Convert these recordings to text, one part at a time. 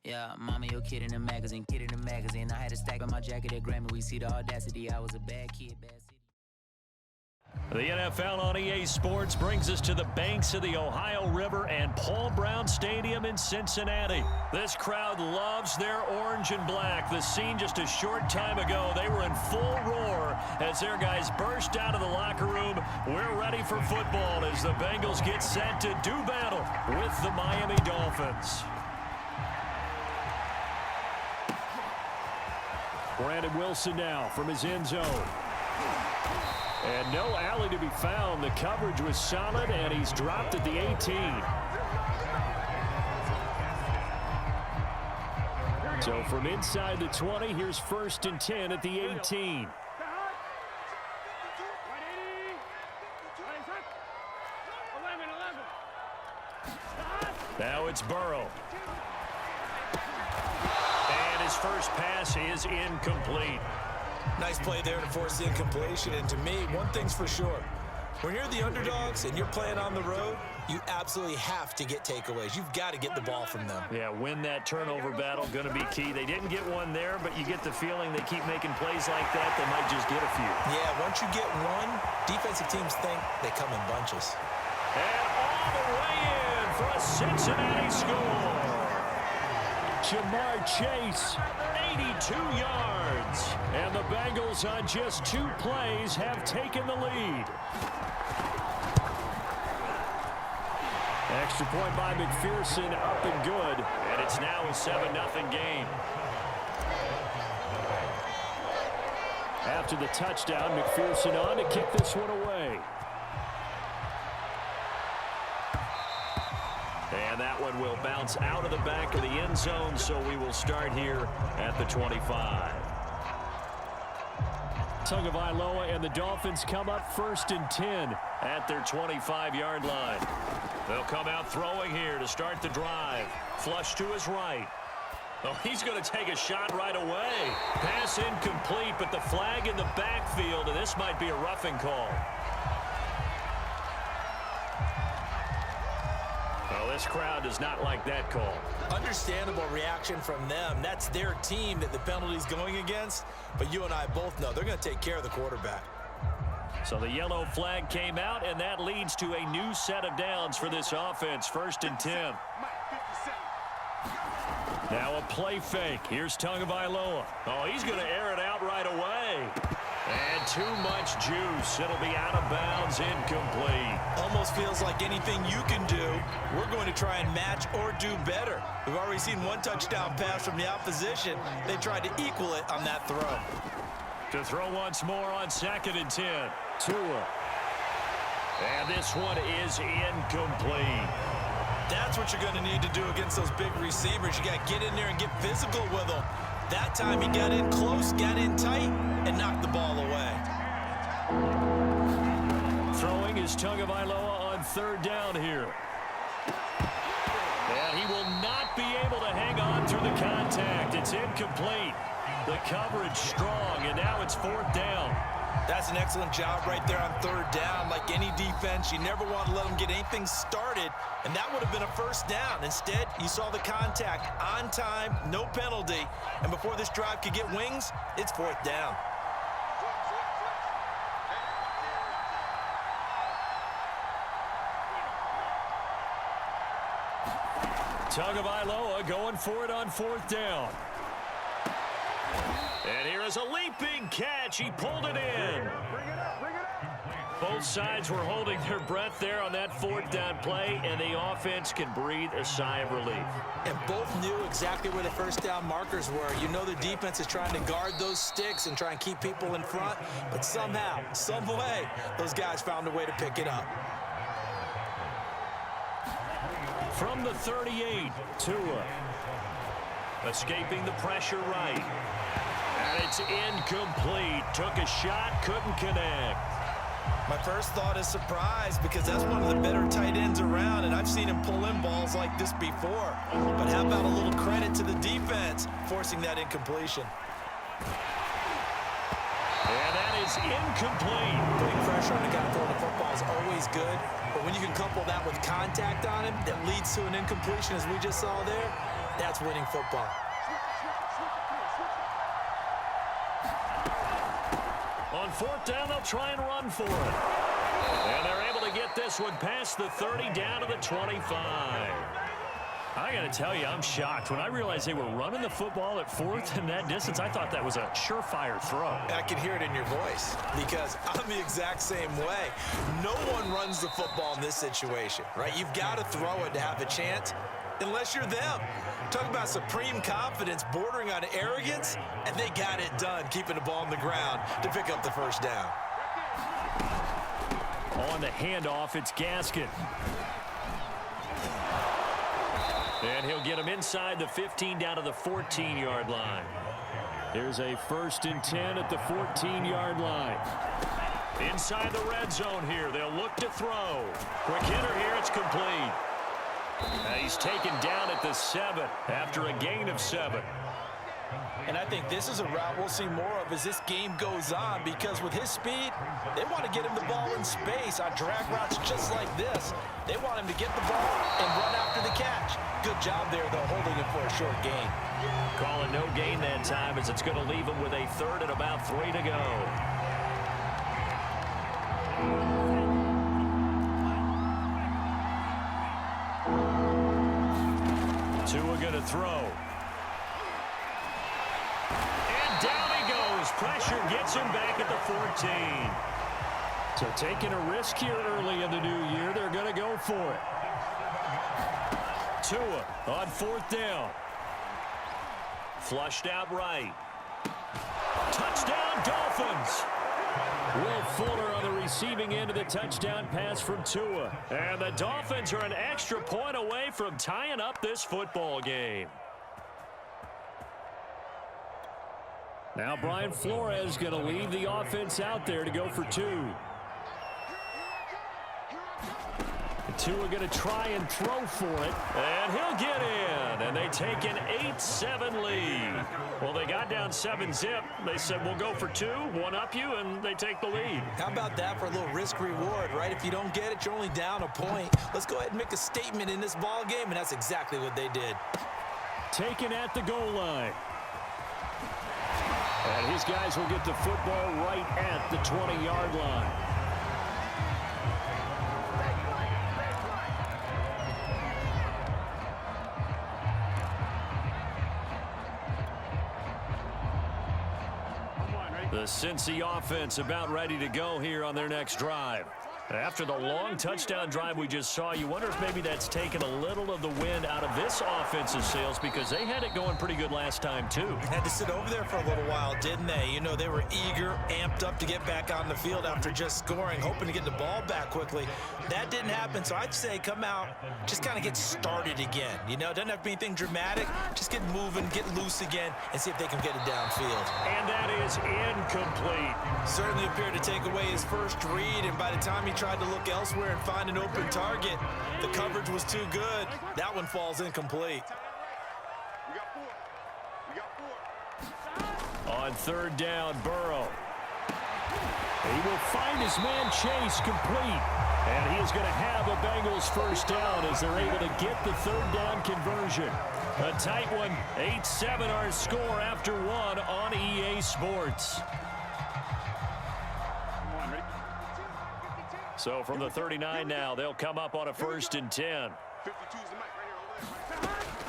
Yeah, mama, your kid in the magazine, I had a stack on my jacket at Grammy. We see the audacity. I was a bad kid, bad city. The NFL on EA Sports brings us to the banks of the Ohio River and Paul Brown Stadium in Cincinnati. This crowd loves their orange and black. The scene just a short time ago, they were in full roar as their guys burst out of the locker room. We're ready for football as the Bengals get set to do battle with the Miami Dolphins. Brandon Wilson now from his end zone. And no alley to be found. The coverage was solid, and he's dropped at the 18. So from inside the 20, here's 1st and 10 at the 18. Now it's Burrow. And his first pass is incomplete. Nice play there to force the incompletion. And to me, one thing's for sure. When you're the underdogs and you're playing on the road, you absolutely have to get takeaways. You've got to get the ball from them. Yeah, win that turnover battle, going to be key. They didn't get one there, but you get the feeling they keep making plays like that, they might just get a few. Yeah, once you get one, defensive teams think they come in bunches. And all the way in for a Cincinnati score. Jamar Chase, 82 yards. And the Bengals on just 2 plays have taken the lead. Extra point by McPherson, up and good. And it's now a 7-0 game. After the touchdown, McPherson on to kick this one away. And that one will bounce out of the back of the end zone, so we will start here at the 25. Tagovailoa and the Dolphins come up 1st and 10 at their 25-yard line. They'll come out throwing here to start the drive. Flush to his right. Oh, he's going to take a shot right away. Pass incomplete, but the flag in the backfield, and this might be a roughing call. Well, this crowd does not like that call. Understandable reaction from them. That's their team that the penalty's going against. But you and I both know they're going to take care of the quarterback. So the yellow flag came out, and that leads to a new set of downs for this offense. 1st and 10. Now a play fake. Here's Tagovailoa. Oh, he's going to air it out right away. And too much juice. It'll be out of bounds, incomplete. Almost feels like anything you can do, we're going to try and match or do better. We've already seen one touchdown pass from the opposition. They tried to equal it on that throw. To throw once more on 2nd and 10. Tua. And this one is incomplete. That's what you're going to need to do against those big receivers. You got to get in there and get physical with them. That time he got in close, got in tight, and knocked the ball away. Throwing is Tagovailoa on 3rd down here. And he will not be able to hang on through the contact. It's incomplete. The coverage strong, and now it's 4th down. That's an excellent job right there on 3rd down. Like any defense, you never want to let them get anything started, and that would have been a 1st down. Instead, you saw the contact on time, no penalty, and before this drive could get wings, it's 4th down. Tagovailoa going for it on 4th down. And here is a leaping catch. He pulled it in. Both sides were holding their breath there on that 4th down play, and the offense can breathe a sigh of relief. And both knew exactly where the 1st down markers were. You know the defense is trying to guard those sticks and try and keep people in front, but somehow, some way, those guys found a way to pick it up. From the 38, Tua. Escaping the pressure right. And it's incomplete. Took a shot, couldn't connect. My first thought is surprise because that's one of the better tight ends around, and I've seen him pull in balls like this before. But how about a little credit to the defense forcing that incompletion? And that is incomplete. Putting pressure on the guy throwing the football is always good, but when you can couple that with contact on him that leads to an incompletion as we just saw there, That's winning football. On fourth down, they'll try and run for it. And they're able to get this one past the 30 down to the 25. I got to tell you, I'm shocked. When I realized they were running the football at fourth in that distance, I thought that was a surefire throw. I can hear it in your voice because I'm the exact same way. No one runs the football in this situation, right? You've got to throw it to have a chance unless you're them. Talk about supreme confidence bordering on arrogance, and they got it done, keeping the ball on the ground to pick up the first down. On the handoff, it's Gaskin. And he'll get him inside the 15 down to the 14-yard line. There's a 1st and 10 at the 14-yard line. Inside the red zone here. They'll look to throw. Quick hitter here. It's complete. He's taken down at the 7 after a gain of 7. And I think this is a route we'll see more of as this game goes on, because with his speed, they want to get him the ball in space on drag routes just like this. They want him to get the ball and run after the catch. Good job there, though, holding it for a short gain. Call it no gain that time, as it's going to leave him with a 3rd and about 3 to go. Tua going to throw. And down he goes. Pressure gets him back at the 14. So taking a risk here early in the new year. They're going to go for it. Tua on 4th down. Flushed out right. Touchdown, Dolphins. Will Fuller on the receiving end of the touchdown pass from Tua. And the Dolphins are an extra point away from tying up this football game. Now Brian Flores going to leave the offense out there to go for 2. Tua going to try and throw for it, and he'll get in, and they take an 8-7 lead. Well, they got down 7-zip. They said, we'll go for 2, one up you, and they take the lead. How about that for a little risk-reward, right? If you don't get it, you're only down a point. Let's go ahead and make a statement in this ball game, and that's exactly what they did. Taken at the goal line. And his guys will get the football right at the 20-yard line. The Cincy offense about ready to go here on their next drive. After the long touchdown drive we just saw, you wonder if maybe that's taken a little of the wind out of this offensive sails, because they had it going pretty good last time too. Had to sit over there for a little while, didn't they? You know, they were eager, amped up to get back on the field after just scoring, hoping to get the ball back quickly. That didn't happen, so I'd say come out, just kind of get started again. You know, doesn't have to be anything dramatic. Just get moving, get loose again, and see if they can get it downfield. And that is incomplete. Certainly appeared to take away his first read, and by the time he tried to look elsewhere and find an open target, the coverage was too good. That one falls incomplete. On 3rd down, Burrow. He will find his man Chase complete. And he is going to have a Bengals first down as they're able to get the 3rd down conversion. A tight one, 8-7 our score after 1 on EA Sports. So from the 39 now, they'll come up on a 1st and 10.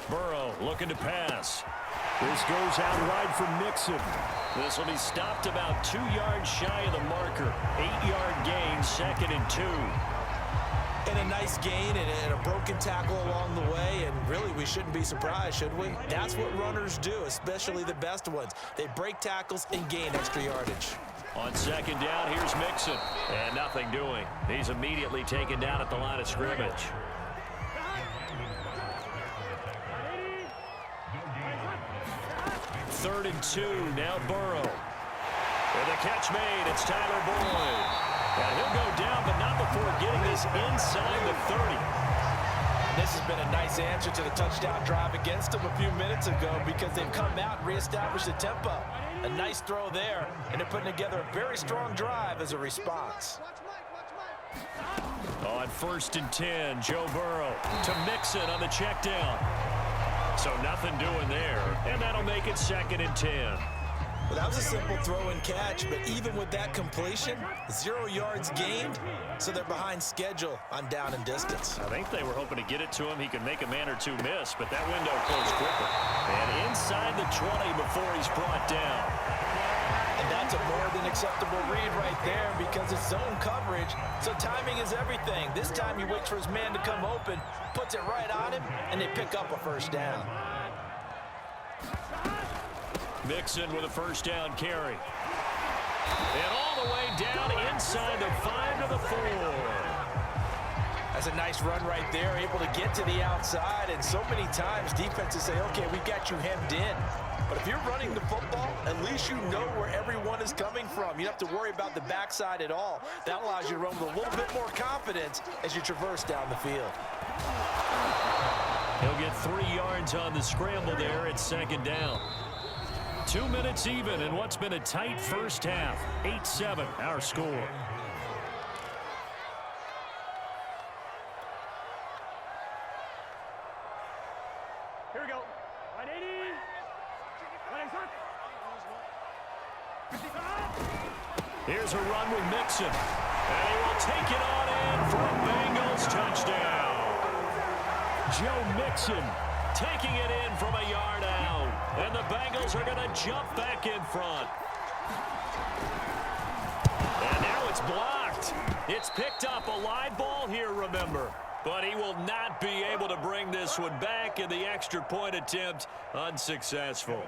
Burrow looking to pass. This goes out wide for Mixon. This will be stopped about 2 yards shy of the marker. 8-yard gain, 2nd and 2. And a nice gain and a broken tackle along the way, and really we shouldn't be surprised, should we? That's what runners do, especially the best ones. They break tackles and gain extra yardage. On 2nd down, here's Mixon. And nothing doing. He's immediately taken down at the line of scrimmage. Third and 2, now Burrow. And the catch made, it's Tyler Boyd. And he'll go down, but not before getting this inside the 30. This has been a nice answer to the touchdown drive against them a few minutes ago, because they've come out and reestablished the tempo. A nice throw there, and they're putting together a very strong drive as a response. On 1st and 10, Joe Burrow to Mixon on the check down. So nothing doing there, and that'll make it 2nd and 10. Well, that was a simple throw and catch, but even with that completion, 0 yards gained, so they're behind schedule on down and distance. I think they were hoping to get it to him. He could make a man or two miss, but that window closed quicker. And inside the 20 before he's brought down. And that's a more than acceptable read right there because it's zone coverage, so timing is everything. This time he waits for his man to come open, puts it right on him, and they pick up a first down. Mixon with a first down carry. And all the way down inside the 5 to the 4. That's a nice run right there, able to get to the outside. And so many times defenses say, okay, we got you hemmed in. But if you're running the football, at least you know where everyone is coming from. You don't have to worry about the backside at all. That allows you to run with a little bit more confidence as you traverse down the field. He'll get 3 yards on the scramble there at 2nd down. 2 minutes even in what's been a tight first half. 8-7 our score. Here we go. 180. 180. Here's a run with Mixon. And he will take it on in for a Bengals touchdown. Joe Mixon taking it in from a yard out. And the Bengals are going to jump back in front. And now it's blocked. It's picked up a live ball here, remember. But he will not be able to bring this one back, and the extra point attempt unsuccessful.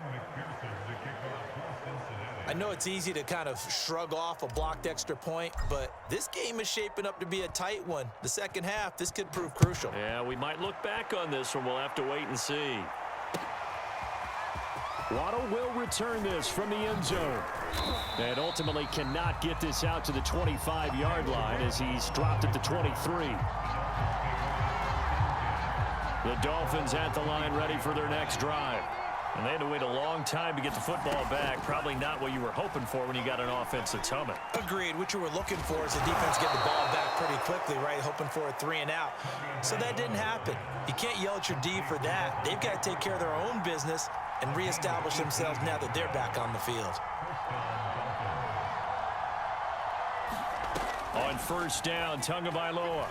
I know it's easy to kind of shrug off a blocked extra point, but this game is shaping up to be a tight one. The second half, this could prove crucial. Yeah, we might look back on this one. We'll have to wait and see. Waddle will return this from the end zone. And ultimately cannot get this out to the 25-yard line as he's dropped at the 23. The Dolphins at the line ready for their next drive. And they had to wait a long time to get the football back. Probably not what you were hoping for when you got an offense that's humming. Agreed. What you were looking for is the defense get the ball back pretty quickly, right? Hoping for a 3 and out. So that didn't happen. You can't yell at your D for that. They've got to take care of their own business and reestablish themselves now that they're back on the field. On first down, Tagovailoa.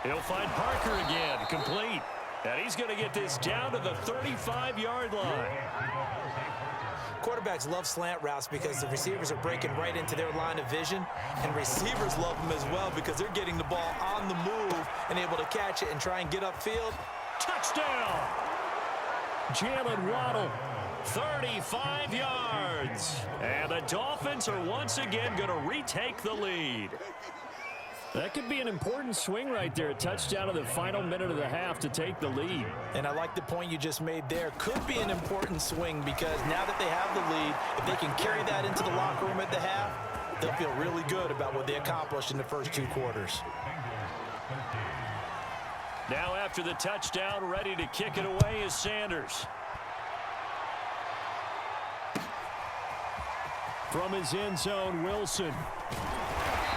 He'll find Parker again, complete. And he's going to get this down to the 35-yard line. Quarterbacks love slant routes because the receivers are breaking right into their line of vision, and receivers love them as well because they're getting the ball on the move and able to catch it and try and get upfield. Touchdown! Jalen Waddle, 35 yards. And the Dolphins are once again going to retake the lead. That could be an important swing right there. A touchdown in the final minute of the half to take the lead. And I like the point you just made there. Could be an important swing because now that they have the lead, if they can carry that into the locker room at the half, they'll feel really good about what they accomplished in the first 2 quarters. Now after the touchdown, ready to kick it away is Sanders. From his end zone, Wilson.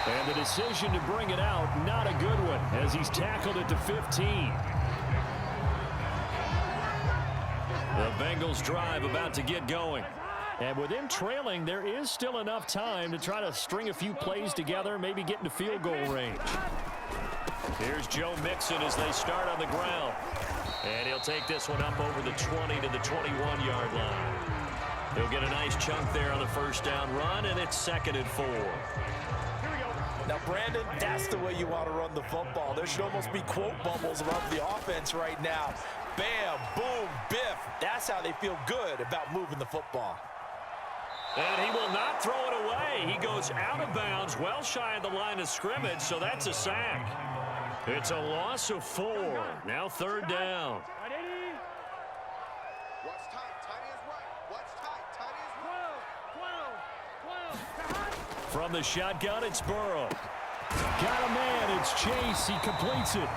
And the decision to bring it out, not a good one, as he's tackled at the 15. The Bengals drive about to get going. And with him trailing, there is still enough time to try to string a few plays together, maybe get into field goal range. Here's Joe Mixon as they start on the ground. And he'll take this one up over the 20 to the 21-yard line. He'll get a nice chunk there on the first down run, and it's 2nd and 4. Now, Brandon, that's the way you want to run the football. There should almost be quote bubbles around the offense right now. Bam, boom, biff. That's how they feel good about moving the football. And he will not throw it away. He goes out of bounds, well shy of the line of scrimmage, so that's a sack. It's a loss of 4. Now 3rd down. What's tight? Tight is right. What's tight? Tight is right. From the shotgun, it's Burrow. Got a man, it's Chase, he completes it.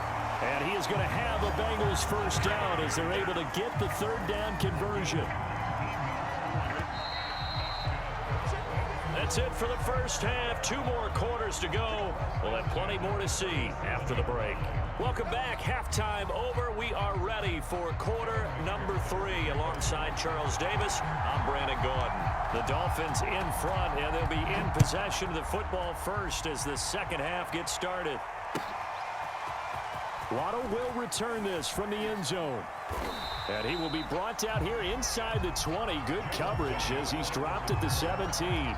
And he is going to have a Bengals first down as they're able to get the 3rd down conversion. That's it for the first half. 2 more quarters to go. We'll have plenty more to see after the break. Welcome back. Halftime over. We are ready for quarter number 3. Alongside Charles Davis, I'm Brandon Gordon. The Dolphins in front, and they'll be in possession of the football first as the second half gets started. Waddle will return this from the end zone. And he will be brought down here inside the 20. Good coverage as he's dropped at the 17.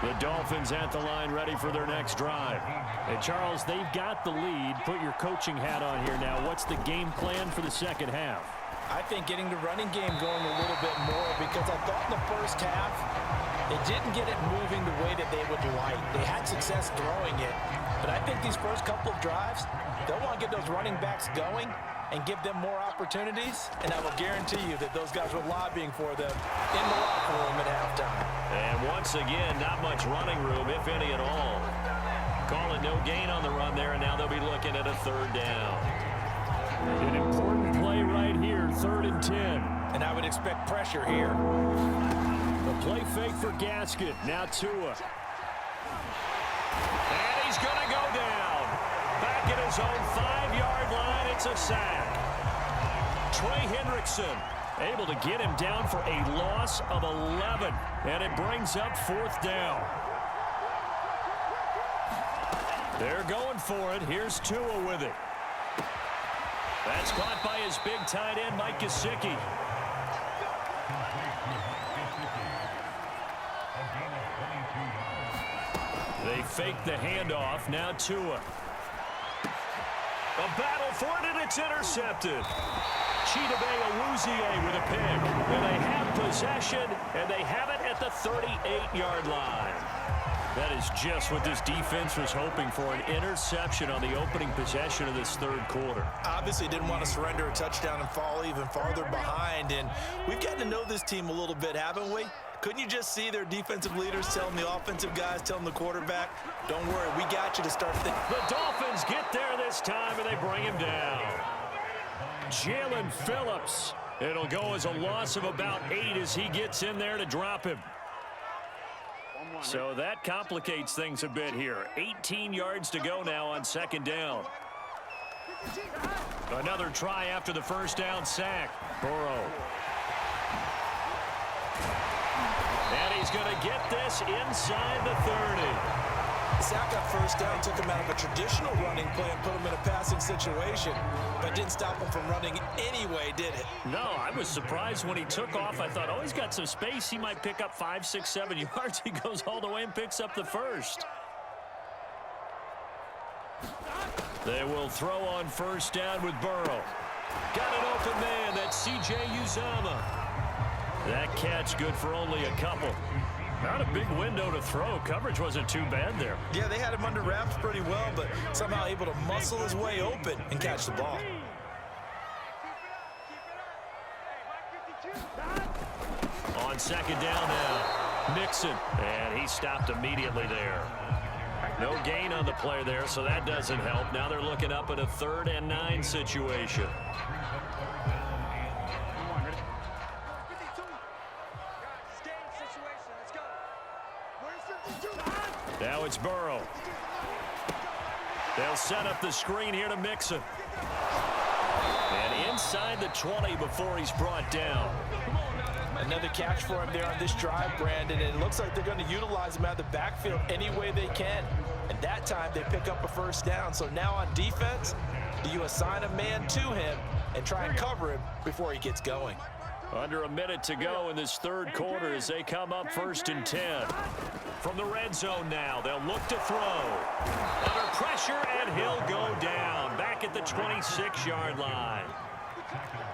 The Dolphins at the line ready for their next drive. And Charles, they've got the lead. Put your coaching hat on here now. What's the game plan for the second half? I think getting the running game going a little bit more, because I thought in the first half they didn't get it moving the way that they would like. They had success throwing it, but I think these first couple of drives, they'll want to get those running backs going and give them more opportunities, and I will guarantee you that those guys were lobbying for them in the locker room at halftime. And once again, not much running room, if any at all. Call it no gain on the run there, and now they'll be looking at a third down. An important play right here, 3rd and 10. And I would expect pressure here. The play fake for Gasket, now Tua. And he's going to go down. Back at his own 5-yard line, it's a sack. Trey Hendrickson able to get him down for a loss of 11, and it brings up 4th down. They're going for it. Here's Tua with it. That's caught by his big tight end, Mike Gesicki. They fake the handoff. Now Tua. A battle for it, and it's intercepted. Chidobe Awuzie with a pick. And they have possession, and they have it at the 38-yard line. That is just what this defense was hoping for, an interception on the opening possession of this third quarter. Obviously didn't want to surrender a touchdown and fall even farther behind, and we've gotten to know this team a little bit, haven't we? Couldn't you just see their defensive leaders telling the offensive guys, telling the quarterback, don't worry, we got you to start the... The Dolphins get there this time, and they bring him down. Jalen Phillips. It'll go as a loss of about 8 as he gets in there to drop him. So that complicates things a bit here. 18 yards to go now on 2nd down. Another try after the first down sack. Burrow. And he's going to get this inside the 30. The sack on first down took him out of a traditional running play and put him in a passing situation, but didn't stop him from running anyway, did it? No, I was surprised when he took off. I thought, oh, he's got some space. He might pick up 5, 6, 7 yards. He goes all the way and picks up the first. They will throw on first down with Burrow. Got an open man. That's C.J. Uzomah. That catch good for only a couple. Not a big window to throw. Coverage wasn't too bad there. Yeah, they had him under wraps pretty well, but somehow able to muscle his way open and catch the ball. On 2nd down now, Mixon. And he stopped immediately there. No gain on the play there, so that doesn't help. Now they're looking up at a 3rd and 9 situation. Now it's Burrow. They'll set up the screen here to Mixon. And inside the 20 before he's brought down. Another catch for him there on this drive, Brandon. And it looks like they're going to utilize him out of the backfield any way they can. And that time they pick up a first down. So now on defense, do you assign a man to him and try and cover him before he gets going? Under a minute to go in this third quarter as they come up 1st and 10. From the red zone now, they'll look to throw. Under pressure, and he'll go down. Back at the 26-yard line.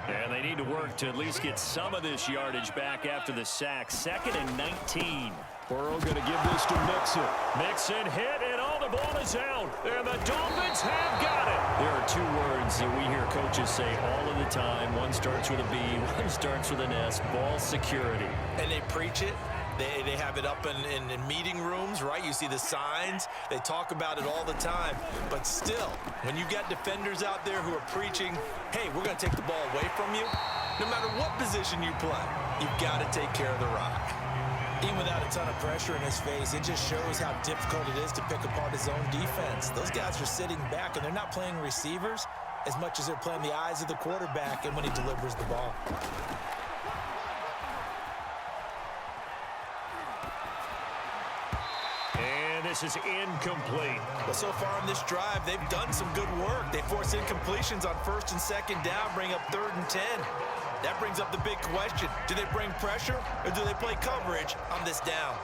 And they need to work to at least get some of this yardage back after the sack. 2nd and 19. Burrow going to give this to Mixon. Mixon hit, and all the ball is out. And the Dolphins have got it. There are 2 words that we hear coaches say all of the time. One starts with a B, one starts with an S. Ball security. And they preach it. They have it up in meeting rooms, right? You see the signs. They talk about it all the time. But still, when you've got defenders out there who are preaching, hey, we're going to take the ball away from you, no matter what position you play, you've got to take care of the rock. Even without a ton of pressure in his face, it just shows how difficult it is to pick apart his own defense. Those guys are sitting back, and they're not playing receivers as much as they're playing the eyes of the quarterback and when he delivers the ball. And this is incomplete. Well, so far on this drive, they've done some good work. They force incompletions on 1st and 2nd down, bring up 3rd and 10. That brings up the big question. Do they bring pressure or do they play coverage on this down?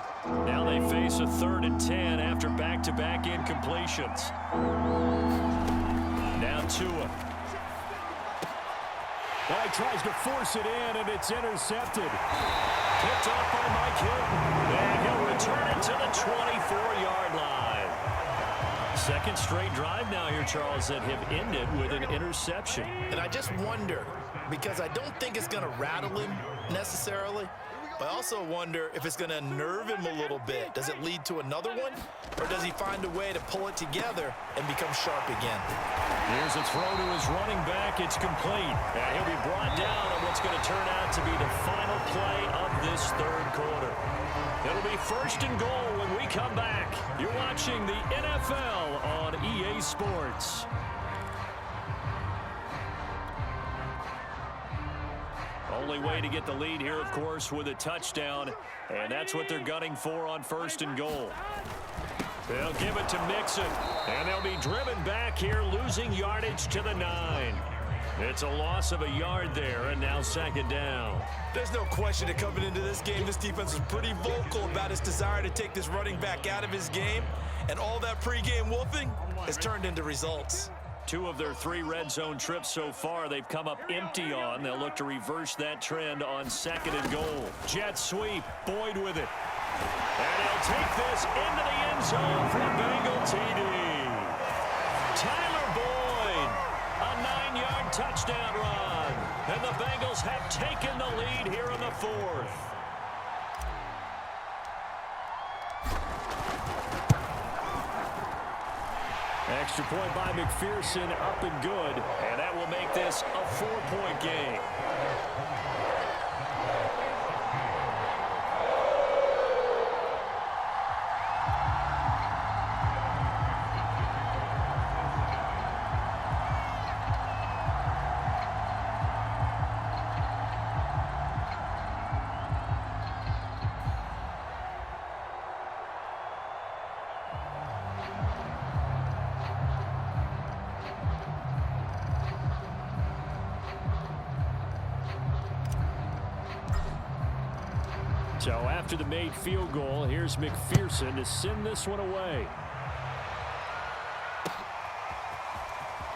Now they face a 3rd and 10 after back-to-back incompletions. Now Tua. Well, he tries to force it in, and it's intercepted. Picked off by Mike Hilton. And he'll return it to the 24-yard line. Second straight drive now here, Charles, that have ended with an interception. And I just wonder, because I don't think it's going to rattle him necessarily, but I also wonder if it's going to unnerve him a little bit. Does it lead to another one, or does he find a way to pull it together and become sharp again? Here's a throw to his running back. It's complete. And he'll be brought down on what's going to turn out to be the final play of this 3rd quarter. It'll be 1st and goal when we come back. You're watching the NFL on EA Sports. Only way to get the lead here, of course, with a touchdown, and that's what they're gunning for on 1st and goal. They'll give it to Mixon, and they'll be driven back here, losing yardage to the 9. It's a loss of a yard there, and now 2nd down. There's no question that coming into this game, this defense was pretty vocal about its desire to take this running back out of his game, and all that pregame wolfing has turned into results. 2 of their 3 red zone trips so far, they've come up empty on. They'll look to reverse that trend on 2nd and goal. Jet sweep, Boyd with it. And he'll take this into the end zone for a Bengal TD. Tyler Boyd, a 9-yard touchdown run. And the Bengals have taken the lead here in the 4th. Extra point by McPherson, up and good. And that will make this a 4-point game. So after the made field goal, here's McPherson to send this one away.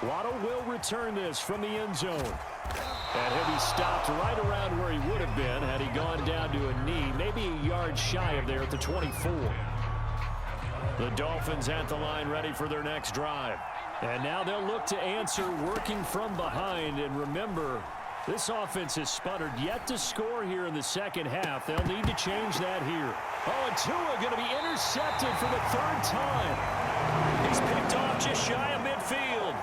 Waddle will return this from the end zone. And he'll be stopped right around where he would have been had he gone down to a knee, maybe a yard shy of there at the 24. The Dolphins at the line ready for their next drive. And now they'll look to answer working from behind. And remember, this offense has sputtered yet to score here in the 2nd half. They'll need to change that here. Oh, and Tua going to be intercepted for the 3rd time. He's picked off just shy of midfield.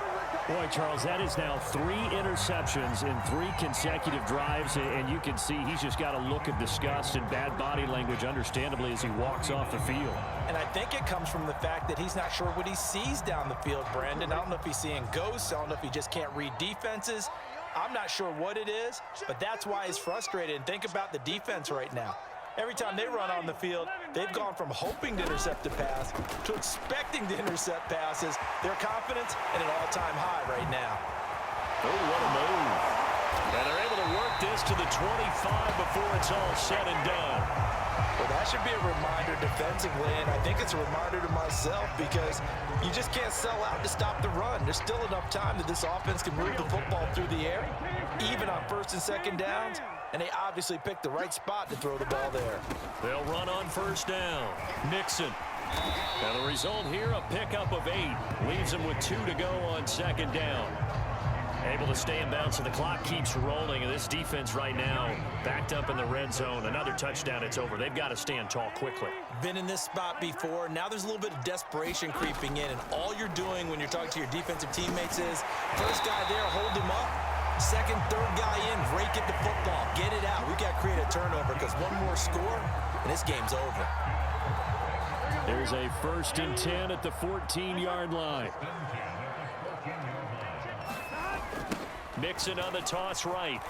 Boy, Charles, that is now 3 interceptions in 3 consecutive drives, and you can see he's just got a look of disgust and bad body language, understandably, as he walks off the field. And I think it comes from the fact that he's not sure what he sees down the field, Brandon. I don't know if he's seeing ghosts. I don't know if he just can't read defenses. I'm not sure what it is, but that's why he's frustrated. And think about the defense right now. Every time they run on the field, they've gone from hoping to intercept a pass to expecting to intercept passes. Their confidence at an all-time high right now. Oh, what a move. And they're able to work this to the 25 before it's all said and done. Well, that should be a reminder defensively, and I think it's a reminder to myself because you just can't sell out to stop the run. There's still enough time that this offense can move the football through the air, even on 1st and 2nd downs, and they obviously picked the right spot to throw the ball there. They'll run on 1st down. Mixon. And the result here, a pickup of 8. Leaves them with 2 to go on 2nd down. Able to stay in bounds, so the clock keeps rolling. And this defense right now backed up in the red zone. Another touchdown, it's over. They've got to stand tall quickly. Been in this spot before. Now there's a little bit of desperation creeping in. And all you're doing when you're talking to your defensive teammates is, first guy there, hold him up. 2nd, 3rd, guy in, rake at the football, get it out. We've got to create a turnover because one more score, and this game's over. There's a 1st and 10 at the 14-yard line. Mixon on the toss right.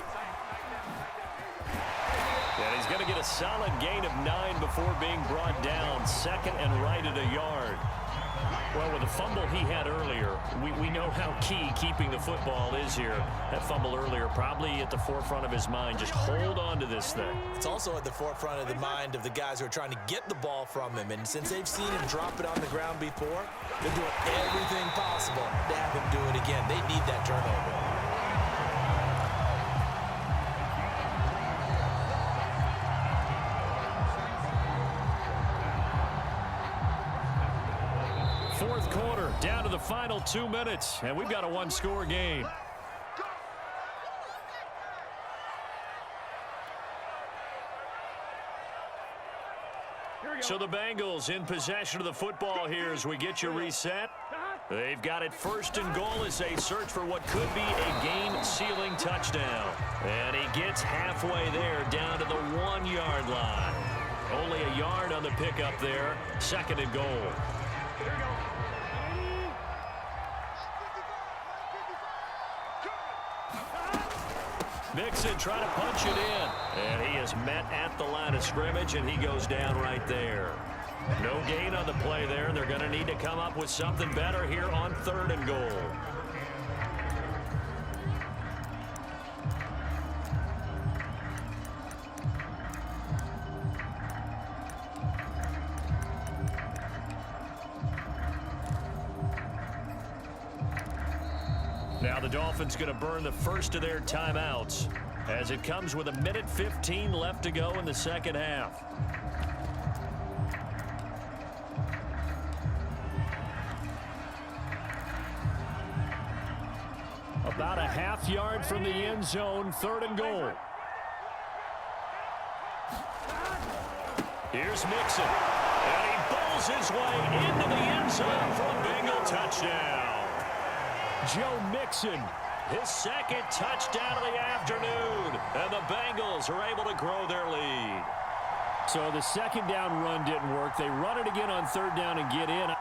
And he's going to get a solid gain of 9 before being brought down. 2nd and right at a yard. Well, with the fumble he had earlier, we know how key keeping the football is here. That fumble earlier probably at the forefront of his mind. Just hold on to this thing. It's also at the forefront of the mind of the guys who are trying to get the ball from him. And since they've seen him drop it on the ground before, they're doing everything possible to have him do it again. They need that turnover. Fourth quarter, down to the final 2 minutes, and we've got a one-score game. So the Bengals in possession of the football here as we get you reset. They've got it 1st and goal as they search for what could be a game-sealing touchdown. And he gets halfway there, down to the 1-yard line. Only a yard on the pickup there, 2nd and goal. Mixon trying to punch it in. And he is met at the line of scrimmage, and he goes down right there. No gain on the play there. They're going to need to come up with something better here on 3rd and goal. Now the Dolphins going to burn the first of their timeouts as it comes with 1:15 left to go in the second half. About a half yard from the end zone, 3rd and goal. Here's Mixon, and he bowls his way into the end zone for a Bengal touchdown. Joe Mixon, his 2nd touchdown of the afternoon, and the Bengals are able to grow their lead. So the 2nd down run didn't work. They run it again on 3rd down and get in.